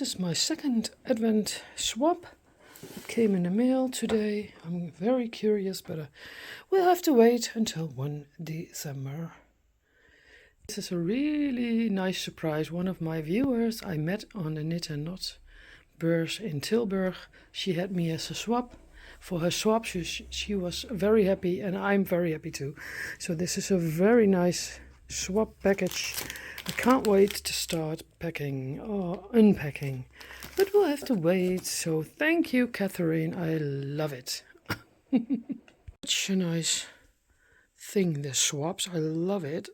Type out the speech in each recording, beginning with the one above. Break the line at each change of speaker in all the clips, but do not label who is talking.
is my second Advent swap. It came in the mail today. I'm very curious, but we'll have to wait until 1 December. This is a really nice surprise. One of my viewers I met on the Knit and Knot beurs in Tilburg. She had me as a swap. For her swap, she was very happy, and I'm very happy too. So this is a very nice swap package. I can't wait to start packing or unpacking, but we'll have to wait. So thank you, Catherine. I love it. Such a nice thing, the swaps. I love it.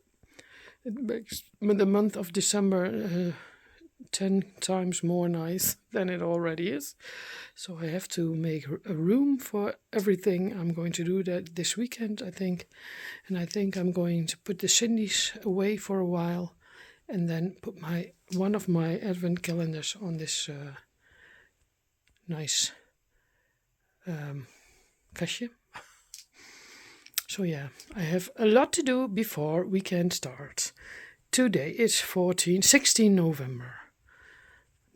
It makes the month of December 10 times more nice than it already is. So I have to make a room for everything. I'm going to do that this weekend, I think. And I think I'm going to put the Cindy's away for a while and then put one of my advent calendars on this nice kastje. So yeah, I have a lot to do before weekend starts. Today is 16 November.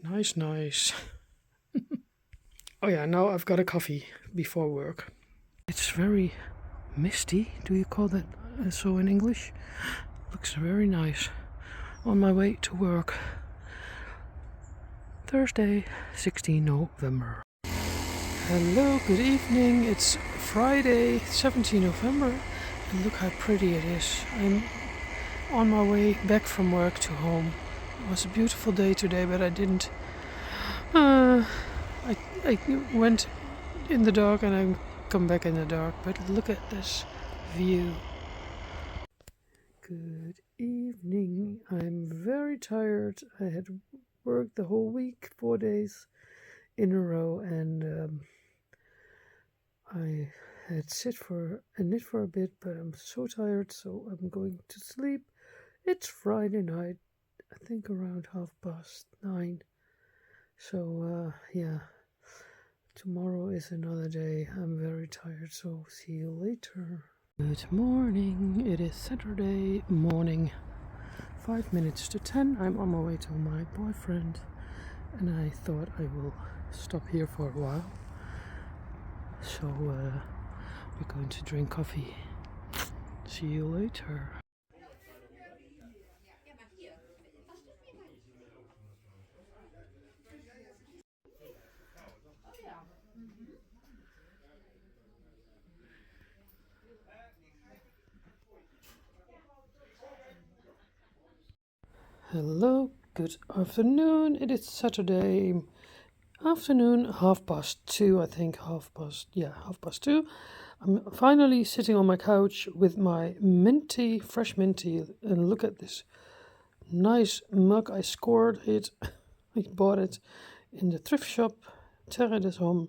Nice. Oh yeah, now I've got a coffee before work. It's very misty. Do you call that so in English? Looks very nice. On my way to work. Thursday, 16 November. Hello, good evening. It's Friday, 17 November. And look how pretty it is. I'm on my way back from work to home. It was a beautiful day today, but I didn't. I went in the dark and I come back in the dark. But look at this view. Good evening. I'm very tired. I had worked the whole week, 4 days in a row, and I had knit for a bit, but I'm so tired, so I'm going to sleep. It's Friday night, I think around 9:30. So yeah, tomorrow is another day. I'm very tired, so see you later. Good morning. It is Saturday morning, 5 minutes to 10. I'm on my way to my boyfriend, and I thought I will stop here for a while. So we're going to drink coffee. See you later. Hello, good afternoon. It is Saturday afternoon, 2:30, I think, 2:30. I'm finally sitting on my couch with my fresh minty, and look at this nice mug. I scored it. I bought it in the thrift shop, Terre des Hommes,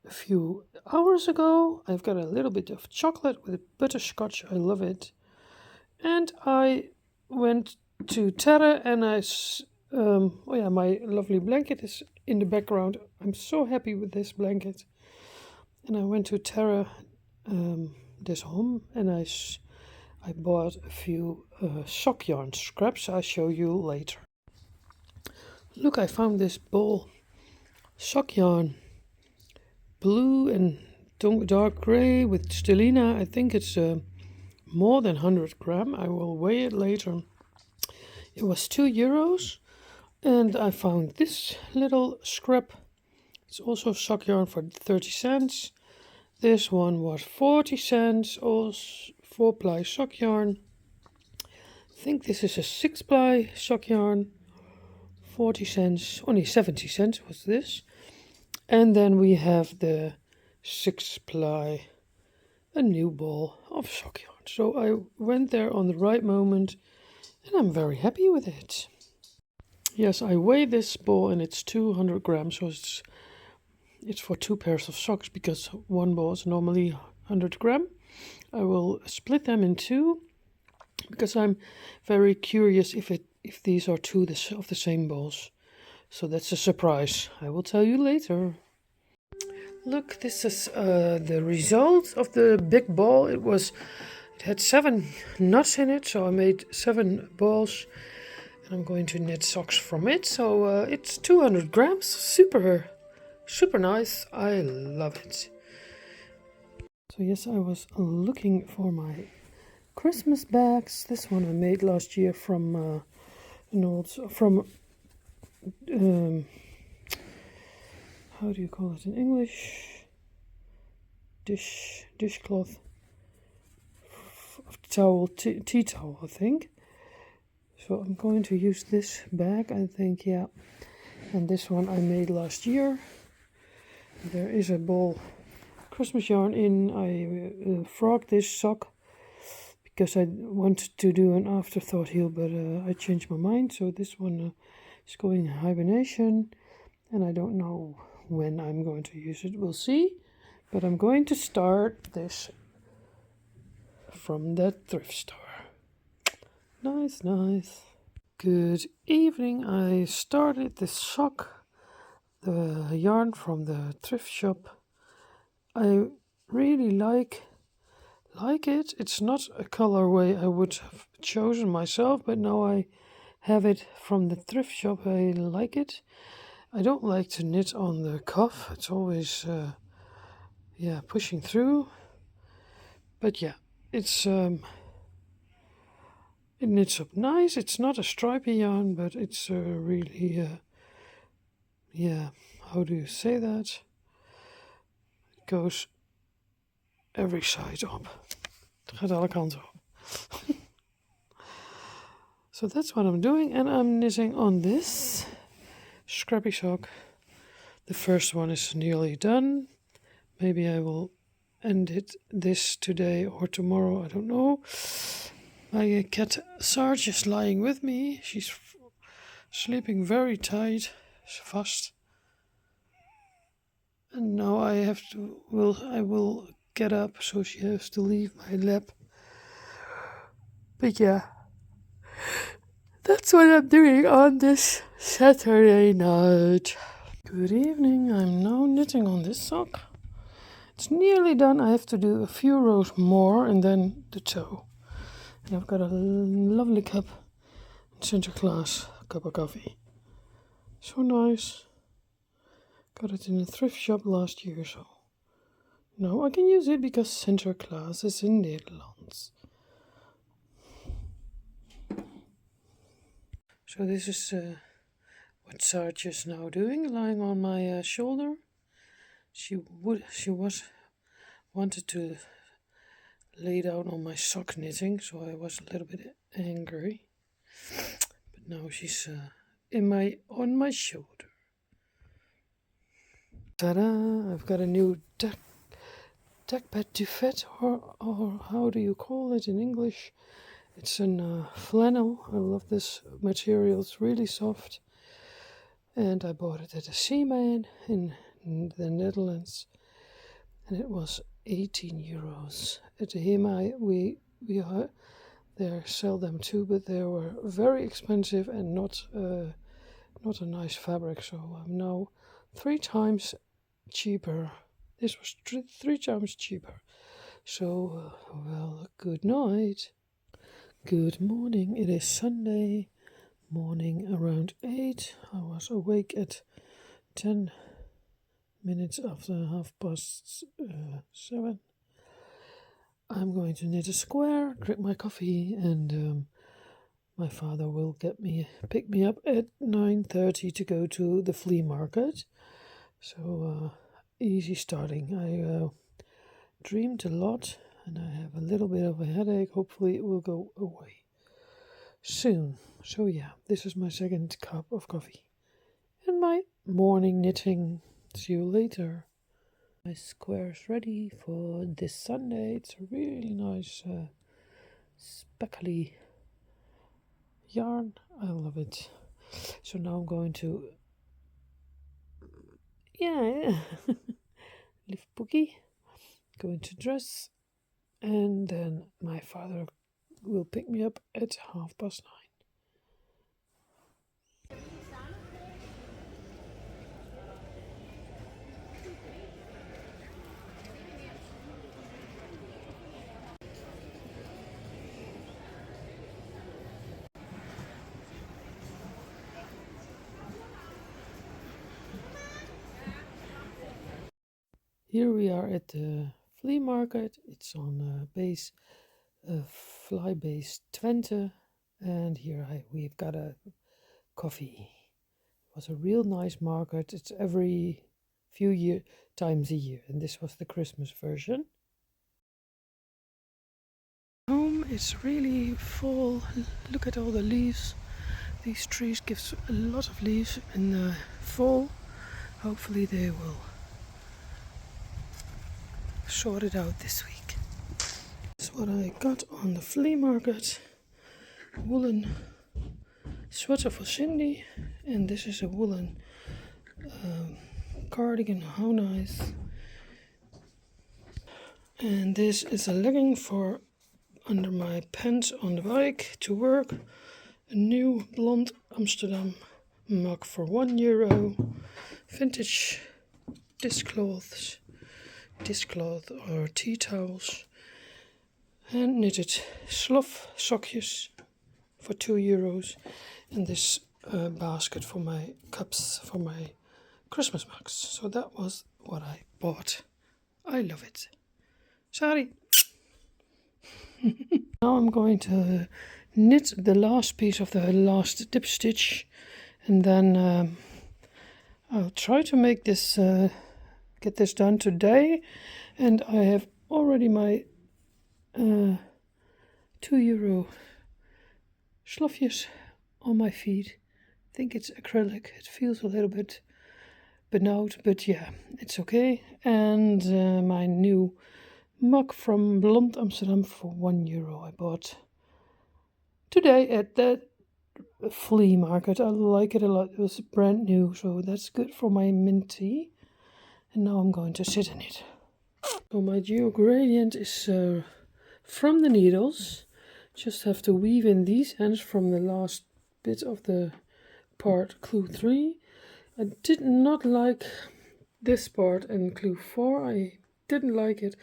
a few hours ago. I've got a little bit of chocolate with butterscotch. I love it. And I went to Terre, and my lovely blanket is in the background. I'm so happy with this blanket. And I went to Terre des Hommes, and I bought a few sock yarn scraps. I'll show you later. Look, I found this ball, sock yarn, blue and dark gray with stellina. I think it's more than 100 grams. I will weigh it later. It was €2, and I found this little scrap. It's also sock yarn for 30 cents. This one was 40 cents, also 4-ply sock yarn. I think this is a 6-ply sock yarn, 40 cents, only 70 cents was this. And then we have the 6-ply, a new ball of sock yarn. So I went there on the right moment, and I'm very happy with it. Yes, I weigh this ball, and it's 200 grams, so it's for 2 pairs of socks, because one ball is normally 100 grams. I will split them in 2, because I'm very curious if these are 2 of the same balls. So that's a surprise. I will tell you later. Look, this is the result of the big ball. It had 7 knots in it, so I made 7 balls. I'm going to knit socks from it. So it's 200 grams, super nice. I love it. So yes, I was looking for my Christmas bags. This one I made last year from how do you call it in English? Dishcloth, towel, tea towel, I think. So I'm going to use this bag, I think, yeah. And this one I made last year. There is a ball Christmas yarn in. I frogged this sock because I wanted to do an afterthought heel, but I changed my mind. So this one is going in hibernation, and I don't know when I'm going to use it. We'll see. But I'm going to start this from the thrift store. Nice, nice. Good evening. I started this sock, the yarn from the thrift shop. I really like it. It's not a colorway I would have chosen myself, but now I have it from the thrift shop. I like it. I don't like to knit on the cuff. It's always pushing through. But yeah, it's it knits up nice. It's not a stripy yarn, but it's really how do you say that? It goes every side up. Het gaat alle kanten op. So that's what I'm doing, and I'm knitting on this scrappy sock. The first one is nearly done. Maybe I will end this today or tomorrow, I don't know. My cat Sarge is lying with me. She's sleeping very tight, fast. And now I will get up, so she has to leave my lap. But yeah, that's what I'm doing on this Saturday night. Good evening. I'm now knitting on this sock. It's nearly done. I have to do a few rows more and then the toe. And I've got a lovely cup, Sinterklaas cup of coffee. So nice. Got it in a thrift shop last year, so now I can use it because Sinterklaas is in Netherlands. So this is what Sarge is now doing, lying on my shoulder. She wanted to lay down on my sock knitting, so I was a little bit angry. But now she's on my shoulder. Ta-da! I've got a new deckbed duvet, or how do you call it in English? It's a flannel. I love this material. It's really soft. And I bought it at a Seaman in the Netherlands. And it was 18 euros. At the HEMA, we there sell them too, but they were very expensive and not a nice fabric. So I'm now 3 times cheaper. This was 3 times cheaper. So, well, good night. Good morning. It is Sunday morning around 8. I was awake at 10 minutes after 7:30. I'm going to knit a square, drink my coffee, and my father will pick me up at 9:30 to go to the flea market. So easy starting. I dreamed a lot and I have a little bit of a headache. Hopefully it will go away soon. So yeah, this is my second cup of coffee and my morning knitting. See you later. My square is ready for this Sunday. It's a really nice speckly yarn. I love it. So now I'm going to lift Boogie, going to dress, and then my father will pick me up at 9:30. Here we are at the flea market. It's on fly base Twente, and here we've got a coffee. It was a real nice market. It's every few times a year, and this was the Christmas version. Home is really full. Look at all the leaves. These trees give a lot of leaves in the fall. Hopefully they will sort it out this week. That's what I got on the flea market. Woolen sweater for Cindy, and this is a woolen cardigan. How nice. And this is a legging for under my pants on the bike to work. A new blonde Amsterdam mug for €1. Vintage dishcloth or tea towels. And knitted slough sokjes for €2. And this basket for my cups for my Christmas mugs. So that was what I bought. I love it. Sorry. Now I'm going to knit the last piece of the last dip stitch, and then I'll try to make this get this done today. And I have already my €2 slougjes on my feet. I think it's acrylic. It feels a little bit benauwd, but yeah, it's okay. And my new mug from Blond Amsterdam for €1 I bought today at the flea market. I like it a lot. It was brand new, so that's good for my mint tea. And now I'm going to sit in it. So my geo gradient is from the needles. Just have to weave in these ends from the last bit of the part clue 3. I did not like this part in clue 4. I didn't like it.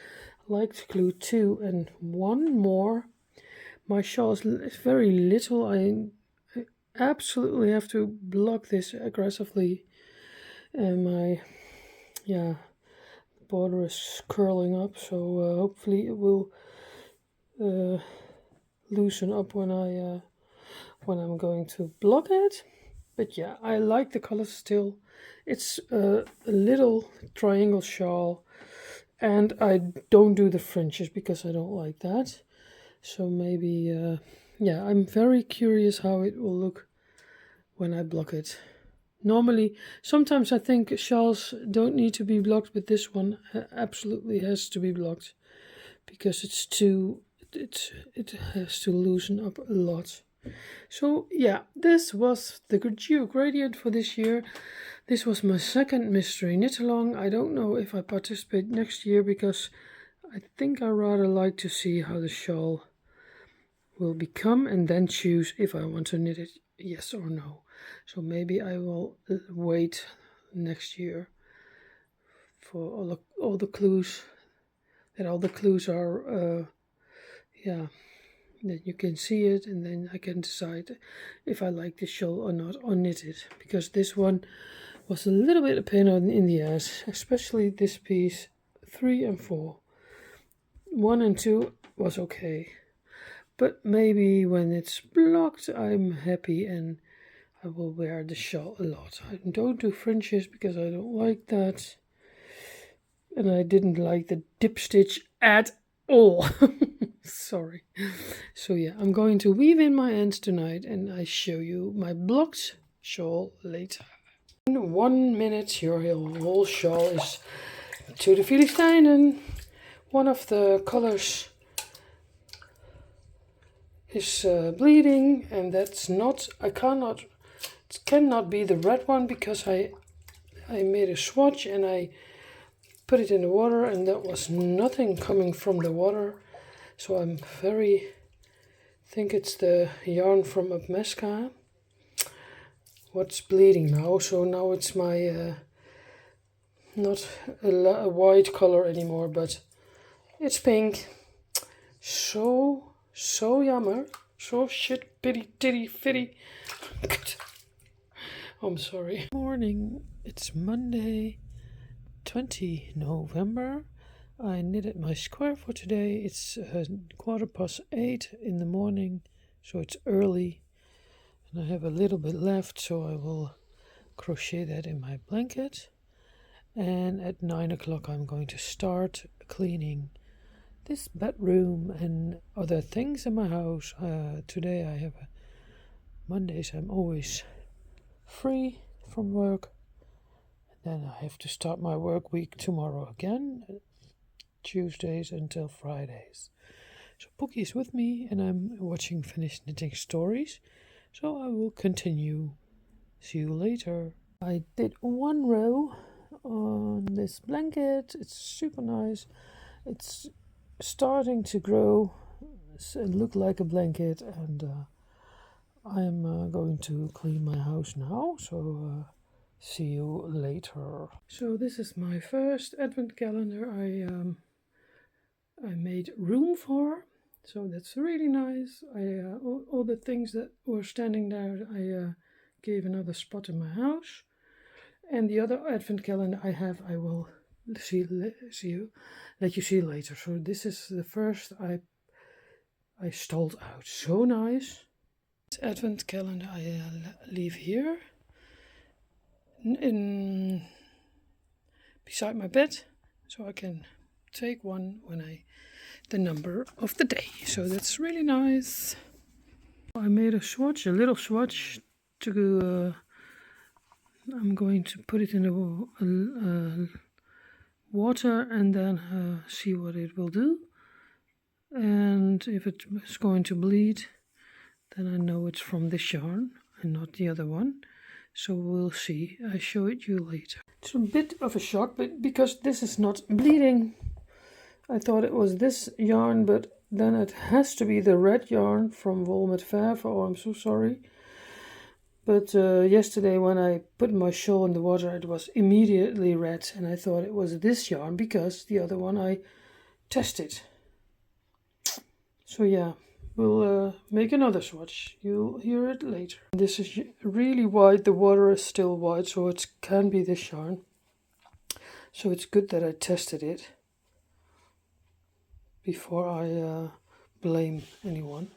I liked clue 2 and 1 more. My shawl is very little. I absolutely have to block this aggressively. And my border is curling up, so hopefully it will loosen up when I'm going to block it. But yeah, I like the colors still. It's a little triangle shawl, and I don't do the fringes because I don't like that. So maybe, I'm very curious how it will look when I block it. Normally, sometimes I think shawls don't need to be blocked, but this one absolutely has to be blocked because it has to loosen up a lot. So yeah, this was the geo gradient for this year. This was my second mystery knit along. I don't know if I participate next year because I think I rather like to see how the shawl will become and then choose if I want to knit it, yes or no. So maybe I will wait next year for all the clues, that all the clues are then you can see it, and then I can decide if I like the shawl or not, or knit it. Because this one was a little bit a pain in the ass, especially this piece 3 and 4. 1 and 2 was okay, but maybe when it's blocked I'm happy and I will wear the shawl a lot. I don't do fringes because I don't like that, and I didn't like the dip stitch at all. Sorry. So yeah, I'm going to weave in my ends tonight, and I show you my blocked shawl later. In 1 minute your whole shawl is to the Philistijnen. One of the colors is bleeding, and that's not, it cannot be the red one because I made a swatch and I put it in the water, and that was nothing coming from the water. So I'm think it's the yarn from Upmeska. What's bleeding now? So now it's my not a white color anymore, but it's pink. So jammer. So shit pity titty fitty. I'm sorry. Morning. It's Monday. 20 November. I knitted my square for today. It's 8:15 in the morning, so it's early. And I have a little bit left, so I will crochet that in my blanket. And at 9 o'clock I'm going to start cleaning this bedroom and other things in my house. Today I have Mondays I'm always free from work. Then I have to start my work week tomorrow again, Tuesdays until Fridays. So Pookie is with me and I'm watching Finished Knitting Stories. So I will continue. See you later. I did one row on this blanket. It's super nice. It's starting to grow and look like a blanket, and I'm going to clean my house now, so see you later. So this is my first advent calendar I made room for, so that's really nice. All the things that were standing there I gave another spot in my house. And the other advent calendar I will let you see later. So this is the first I stalled out. So nice. This advent calendar I leave here beside my bed, so I can take one when the number of the day. So that's really nice. I made a little swatch to I'm going to put it in the water and then see what it will do. And if it is going to bleed, then I know it's from this yarn and not the other one. So we'll see. I show it you later. It's a bit of a shock, but because this is not bleeding, I thought it was this yarn, but then it has to be the red yarn from Walnut Verve. Oh, I'm so sorry. But yesterday when I put my shawl in the water, it was immediately red, and I thought it was this yarn because the other one I tested. So yeah, we'll make another swatch. You'll hear it later. This is really white. The water is still white, so it can be this yarn. So it's good that I tested it before I blame anyone.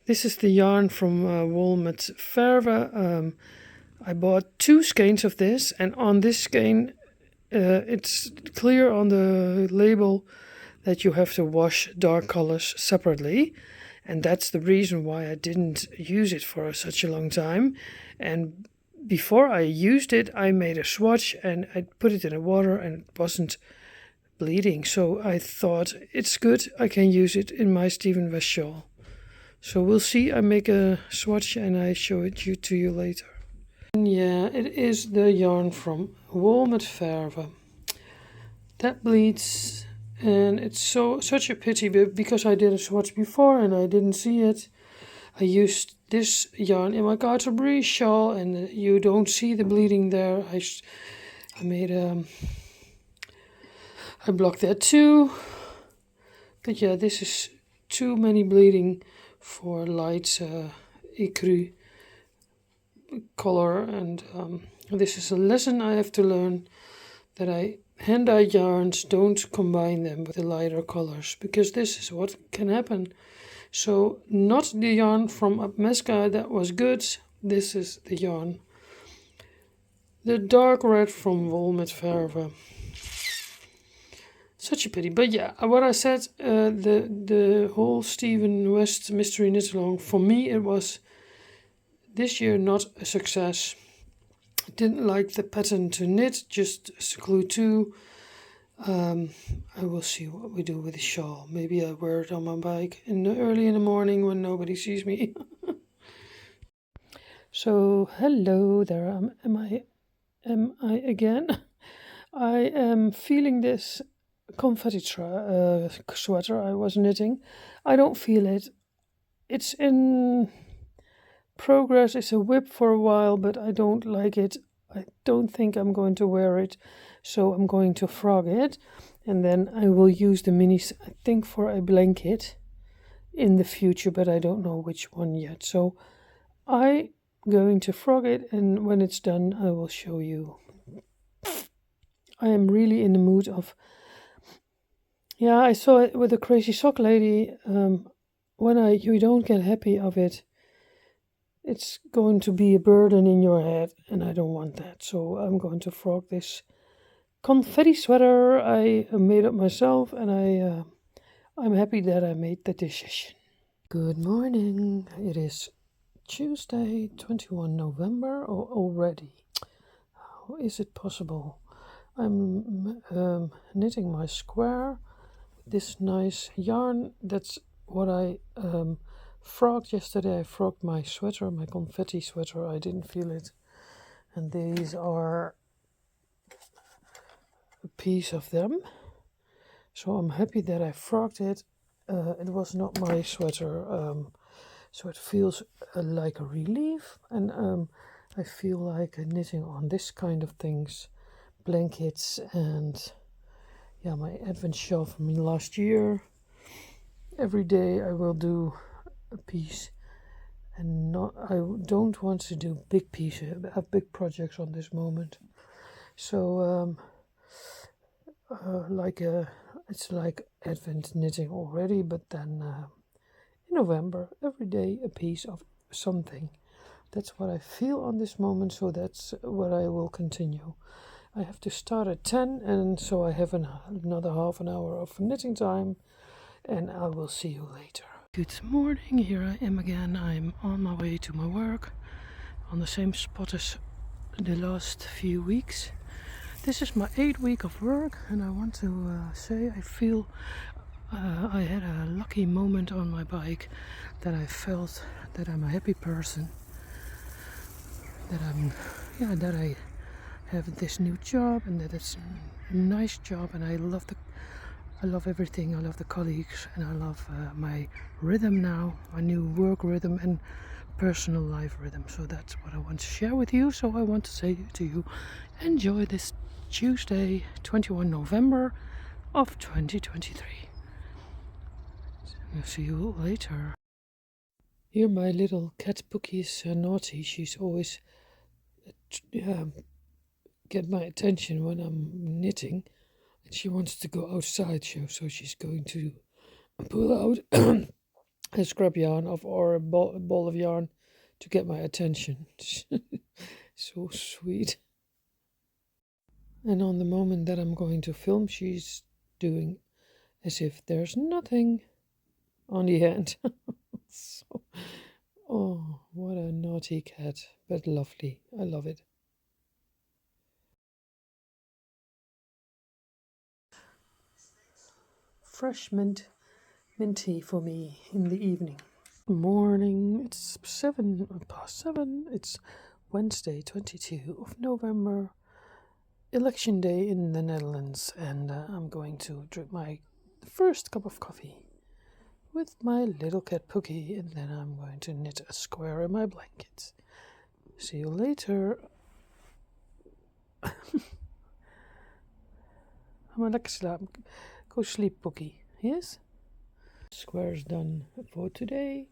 This is the yarn from Walnut Verve. I bought 2 skeins of this, and on this skein it's clear on the label that you have to wash dark colors separately, and that's the reason why I didn't use it for such a long time. And before I used it, I made a swatch and I put it in the water and it wasn't bleeding, so I thought it's good, I can use it in my Steven West shawl. So we'll see. I make a swatch and I show it to you later. And yeah, it is the yarn from Walnut Verve. That bleeds, and it's such a pity, but because I did a swatch before and I didn't see it, I used this yarn in my Garterbury shawl, and you don't see the bleeding there. I blocked that too. But yeah, this is too many bleeding for light ecru color, and this is a lesson I have to learn, that hand-dyed yarns don't combine them with the lighter colors, because this is what can happen. So not the yarn from Upmeska that was good, this is the yarn, the dark red from Walnut Verve. Such a pity. But yeah, what I said, the whole Steven West Mystery Knit Along, for me it was this year not a success. I didn't like the pattern to knit, just glue 2. I will see what we do with the shawl. Maybe I wear it on my bike early in the morning when nobody sees me. So hello there, am I again? I am feeling this confetti sweater I was knitting. I don't feel it. It's in progress. It's a whip for a while, but I don't like it. I don't think I'm going to wear it, so I'm going to frog it, and then I will use the minis, I think, for a blanket in the future, but I don't know which one yet. So I'm going to frog it, and when it's done I will show you. I am really in the mood of, yeah, I saw it with the crazy sock lady. When you don't get happy of it, it's going to be a burden in your head, and I don't want that. So I'm going to frog this confetti sweater I made up myself, and I'm happy that I made the decision. Good morning. It is Tuesday, 21 November, or already. How is it possible? I'm knitting my square. This nice yarn. That's what I frogged yesterday. I frogged my sweater, my confetti sweater. I didn't feel it. And these are a piece of them. So I'm happy that I frogged it. It was not my sweater. So it feels like a relief. And I feel like knitting on this kind of things. Blankets and yeah, my advent shelf from last year. Every day I will do a piece, and I don't want to do big pieces. I have big projects on this moment, so it's like advent knitting already, but then in November every day a piece of something. That's what I feel on this moment, so that's what I will continue. I have to start at 10, and so I have another half an hour of knitting time, and I will see you later. Good morning, here I am again. I'm on my way to my work, on the same spot as the last few weeks. This is my 8th week of work, and I want to say I feel I had a lucky moment on my bike that I felt that I'm a happy person, that I have this new job, and that it's a nice job, and I love everything. I love the colleagues, and I love my rhythm now, my new work rhythm and personal life rhythm. So that's what I want to share with you. So I want to say to you, enjoy this Tuesday, 21 November of 2023. I'll see you later. Here my little cat Pookie is naughty. She's always get my attention when I'm knitting, and she wants to go outside, so she's going to pull out a scrap yarn or a ball of yarn to get my attention. So sweet. And on the moment that I'm going to film, she's doing as if there's nothing on the end. So, oh, what a naughty cat, but lovely. I love it. Fresh minty for me in the evening. Morning, it's 7:07. It's Wednesday, 22 of November, election day in the Netherlands, and I'm going to drink my first cup of coffee with my little cat Pookie, and then I'm going to knit a square in my blanket. See you later. I'm lekker slapen. Go sleep, Pookie. Yes? Square's done for today.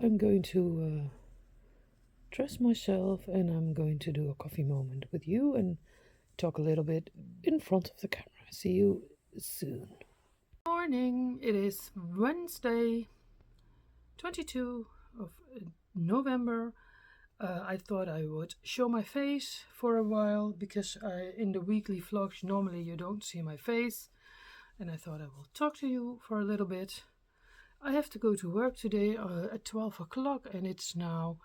I'm going to dress myself, and I'm going to do a coffee moment with you and talk a little bit in front of the camera. See you soon. Morning. It is Wednesday, 22 of November. I thought I would show my face for a while, because in the weekly vlogs normally you don't see my face, and I thought I will talk to you for a little bit. I have to go to work today at 12 o'clock, and it's now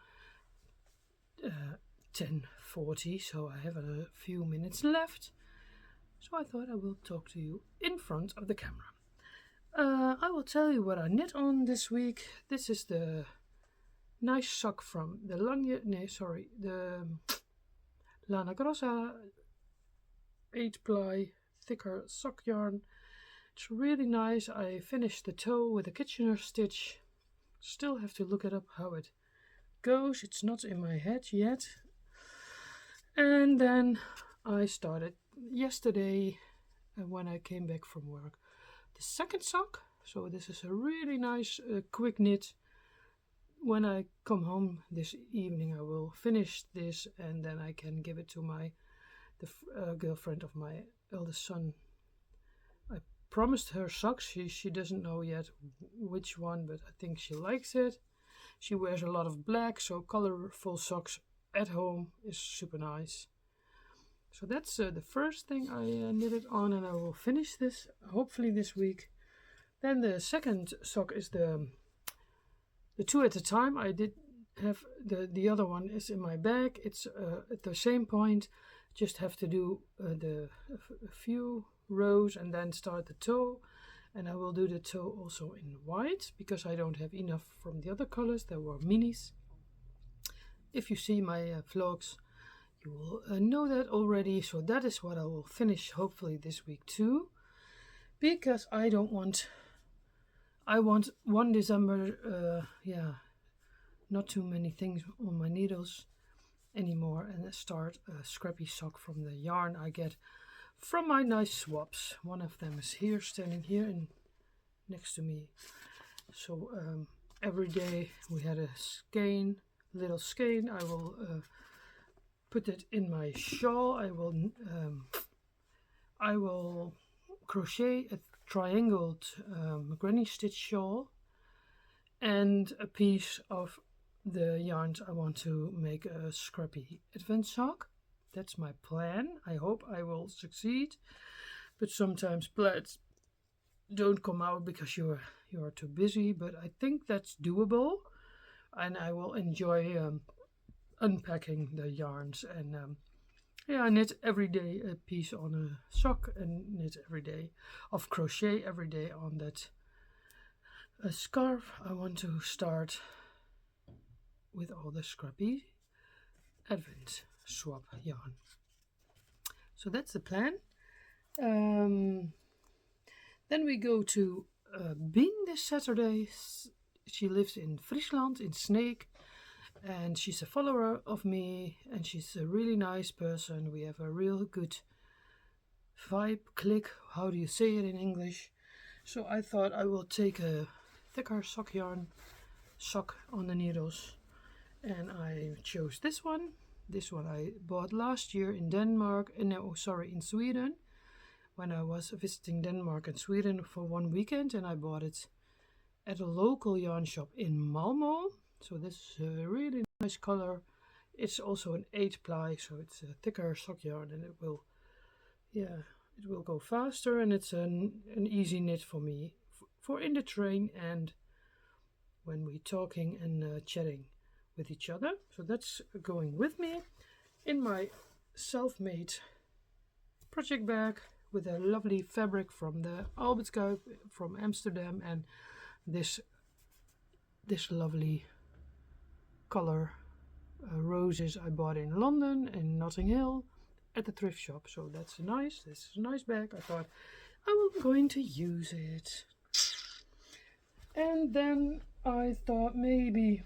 10:40, so I have a few minutes left. So I thought I will talk to you in front of the camera. I will tell you what I knit on this week. This is the nice sock from the Lana Grossa 8-ply thicker sock yarn. It's really nice. I finished the toe with a Kitchener stitch. Still have to look it up how it goes. It's not in my head yet. And then I started yesterday when I came back from work the second sock. So this is a really nice quick knit. When I come home this evening I will finish this, and then I can give it to the girlfriend of my eldest son. I promised her socks. She doesn't know yet which one, but I think she likes it. She wears a lot of black, so colorful socks at home is super nice. So that's the first thing I knitted on, and I will finish this hopefully this week. Then the second sock is the two at a time. I did have the other one is in my bag. It's at the same point. Just have to do a few rows and then start the toe. And I will do the toe also in white because I don't have enough from the other colors. There were minis. If you see my vlogs, you will know that already. So that is what I will finish hopefully this week too. Because I want 1 December, not too many things on my needles anymore, and start a scrappy sock from the yarn I get from my nice swaps. One of them is here, standing here and next to me. So every day we had a skein, little skein. I will put it in my shawl. I will crochet a triangled granny stitch shawl and a piece of the yarns I want to make a scrappy advent sock. That's my plan. I hope I will succeed, but sometimes plans don't come out because you are too busy, but I think that's doable, and I will enjoy unpacking the yarns and I knit every day a piece on a sock and knit every day of crochet every day on that scarf. I want to start with all the scrappy advent swap yarn. So that's the plan. Then we go to Bean this Saturday. She lives in Friesland, in Sneek, and she's a follower of me, and she's a really nice person. We have a real good vibe, click, how do you say it in English? So I thought I will take a thicker sock yarn, sock on the needles, and I chose this one. This one I bought last year in Denmark, in Sweden, when I was visiting Denmark and Sweden for 1 weekend, and I bought it at a local yarn shop in Malmo. So this is a really nice color. It's also an 8-ply, so it's a thicker sock yarn, and it will go faster, and it's an easy knit for me for in the train and when we're talking and chatting with each other. So that's going with me in my self-made project bag with a lovely fabric from the Albertskuip from Amsterdam, and this lovely color roses I bought in London and Notting Hill at the thrift shop. So this is a nice bag. I thought I was going to use it. And then I thought maybe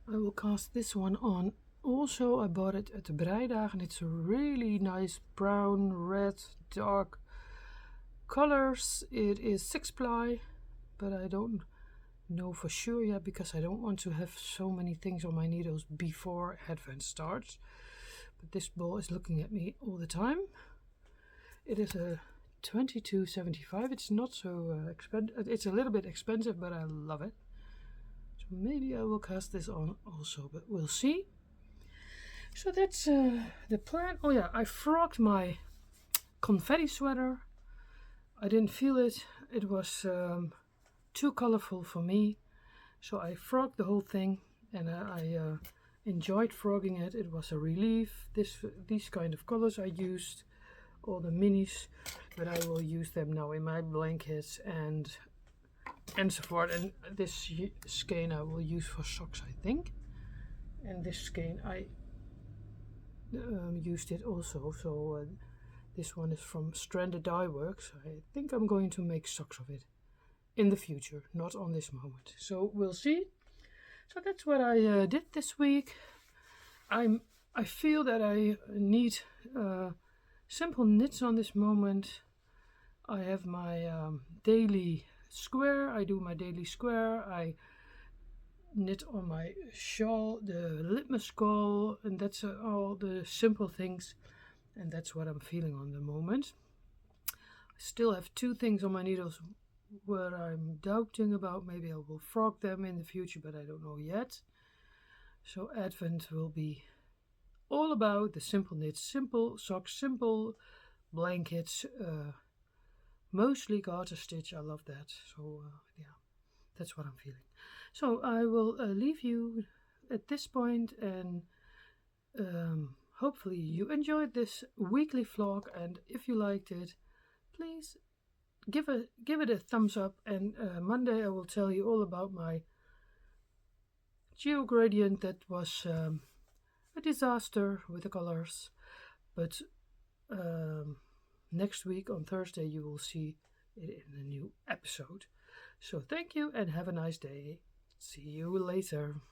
I will cast this one on. Also, I bought it at the Breidag, and it's a really nice brown, red, dark colors. It is 6-ply, but I don't know for sure yet because I don't want to have so many things on my needles before Advent starts. But this ball is looking at me all the time. It is a 22.75. It's not so expensive. It's a little bit expensive, but I love it. So maybe I will cast this on also, but we'll see. So that's the plan. Oh yeah, I frogged my confetti sweater. I didn't feel it. It was too colorful for me. So I frogged the whole thing, and I enjoyed frogging it. It was a relief. These kind of colors I used, all the minis, but I will use them now in my blankets and so forth. And this skein I will use for socks, I think. And this skein I used it also. So this one is from Stranded Dye Works. I think I'm going to make socks of it in the future, not on this moment. So we'll see. So that's what I did this week. I feel that I need simple knits on this moment. I have my daily square. I do my daily square. I knit on my shawl, the litmus ball, and that's all the simple things and that's what I'm feeling on the moment. I still have 2 things on my needles where I'm doubting about. Maybe I will frog them in the future, but I don't know yet. So Advent will be all about the simple knits, simple socks, simple blankets, mostly garter stitch. I love that. So yeah, that's what I'm feeling. So I will leave you at this point, and hopefully you enjoyed this weekly vlog, and if you liked it, please give it a thumbs up. And Monday I will tell you all about my geo gradient that was a disaster with the colors, but next week on Thursday you will see it in a new episode. So thank you and have a nice day. See you later.